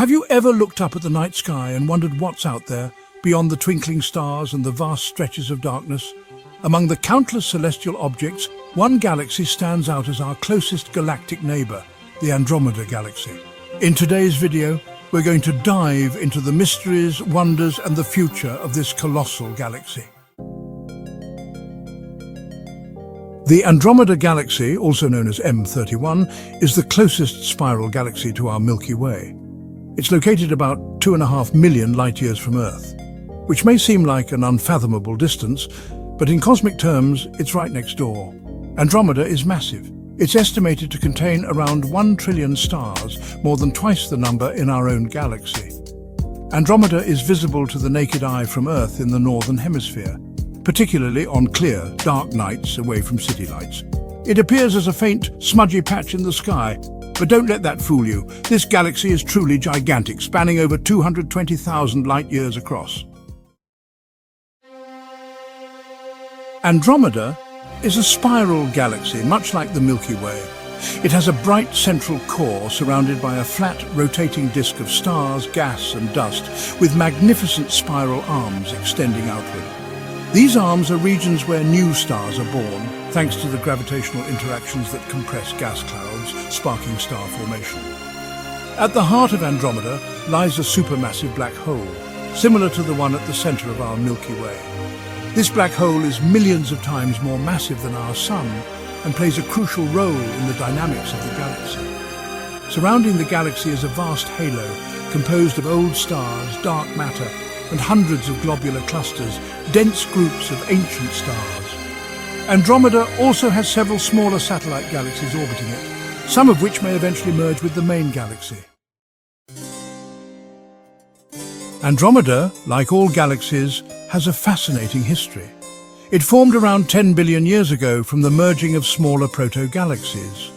Have you ever looked up at the night sky and wondered what's out there, beyond the twinkling stars and the vast stretches of darkness? Among the countless celestial objects, one galaxy stands out as our closest galactic neighbour, the Andromeda Galaxy. In today's video, we're going to dive into the mysteries, wonders and the future of this colossal galaxy. The Andromeda Galaxy, also known as M31, is the closest spiral galaxy to our Milky Way. It's located about 2.5 million light-years from Earth, which may seem like an unfathomable distance, but in cosmic terms, it's right next door. Andromeda is massive. It's estimated to contain around 1 trillion stars, more than twice the number in our own galaxy. Andromeda is visible to the naked eye from Earth in the northern hemisphere, particularly on clear, dark nights away from city lights. It appears as a faint, smudgy patch in the sky, but don't let that fool you. This galaxy is truly gigantic, spanning over 220,000 light-years across. Andromeda is a spiral galaxy, much like the Milky Way. It has a bright central core surrounded by a flat, rotating disk of stars, gas and dust, with magnificent spiral arms extending outward. These arms are regions where new stars are born, thanks to the gravitational interactions that compress gas clouds, sparking star formation. At the heart of Andromeda lies a supermassive black hole, similar to the one at the center of our Milky Way. This black hole is millions of times more massive than our Sun and plays a crucial role in the dynamics of the galaxy. Surrounding the galaxy is a vast halo composed of old stars, dark matter, and hundreds of globular clusters, dense groups of ancient stars. Andromeda also has several smaller satellite galaxies orbiting it, some of which may eventually merge with the main galaxy. Andromeda, like all galaxies, has a fascinating history. It formed around 10 billion years ago from the merging of smaller proto-galaxies.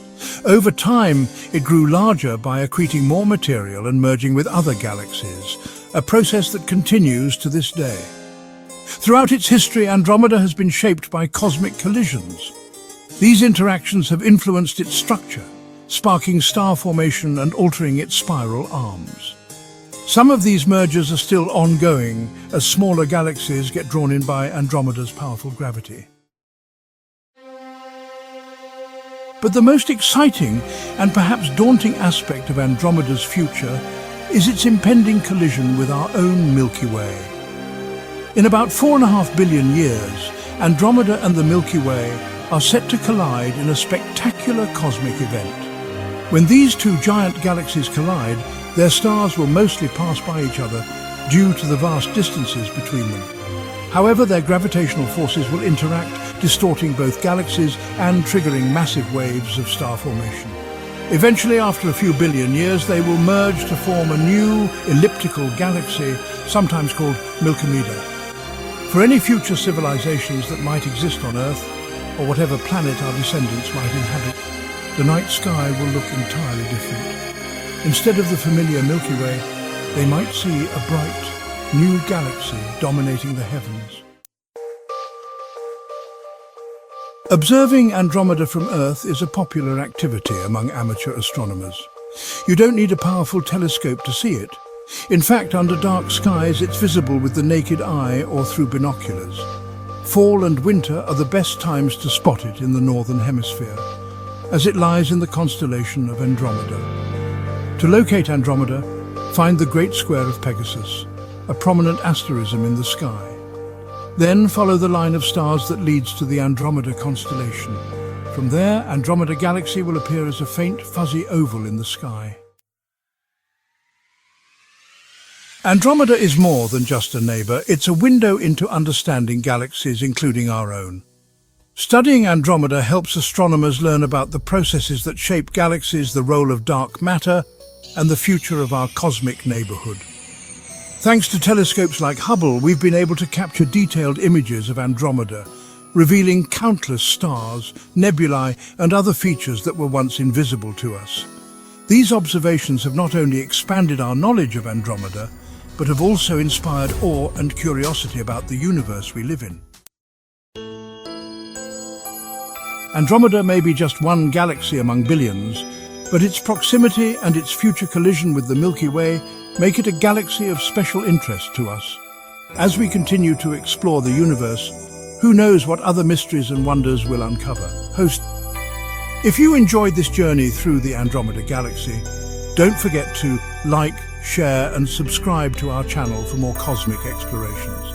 Over time, it grew larger by accreting more material and merging with other galaxies, a process that continues to this day. Throughout its history, Andromeda has been shaped by cosmic collisions. These interactions have influenced its structure, sparking star formation and altering its spiral arms. Some of these mergers are still ongoing as smaller galaxies get drawn in by Andromeda's powerful gravity. But the most exciting and perhaps daunting aspect of Andromeda's future is its impending collision with our own Milky Way. In about 4.5 billion years, Andromeda and the Milky Way are set to collide in a spectacular cosmic event. When these two giant galaxies collide, their stars will mostly pass by each other due to the vast distances between them. However, their gravitational forces will interact, distorting both galaxies and triggering massive waves of star formation. Eventually, after a few billion years, they will merge to form a new elliptical galaxy, sometimes called Milky. For any future civilizations that might exist on Earth, or whatever planet our descendants might inhabit, the night sky will look entirely different. Instead of the familiar Milky Way, they might see a bright, new galaxy dominating the heavens. Observing Andromeda from Earth is a popular activity among amateur astronomers. You don't need a powerful telescope to see it. In fact, under dark skies, it's visible with the naked eye or through binoculars. Fall and winter are the best times to spot it in the northern hemisphere, as it lies in the constellation of Andromeda. To locate Andromeda, find the Great Square of Pegasus, a prominent asterism in the sky. Then follow the line of stars that leads to the Andromeda constellation. From there, Andromeda Galaxy will appear as a faint, fuzzy oval in the sky. Andromeda is more than just a neighbour, it's a window into understanding galaxies, including our own. Studying Andromeda helps astronomers learn about the processes that shape galaxies, the role of dark matter, and the future of our cosmic neighbourhood. Thanks to telescopes like Hubble, we've been able to capture detailed images of Andromeda, revealing countless stars, nebulae, and other features that were once invisible to us. These observations have not only expanded our knowledge of Andromeda, but have also inspired awe and curiosity about the universe we live in. Andromeda may be just one galaxy among billions, But its proximity and its future collision with the Milky Way make it a galaxy of special interest to us. As we continue to explore the universe, who knows what other mysteries and wonders we'll uncover. If you enjoyed this journey through the Andromeda Galaxy, don't forget to like, share and subscribe to our channel for more cosmic explorations.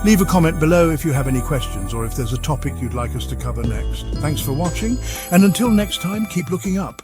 Leave a comment below if you have any questions or if there's a topic you'd like us to cover next. Thanks for watching, and until next time, keep looking up.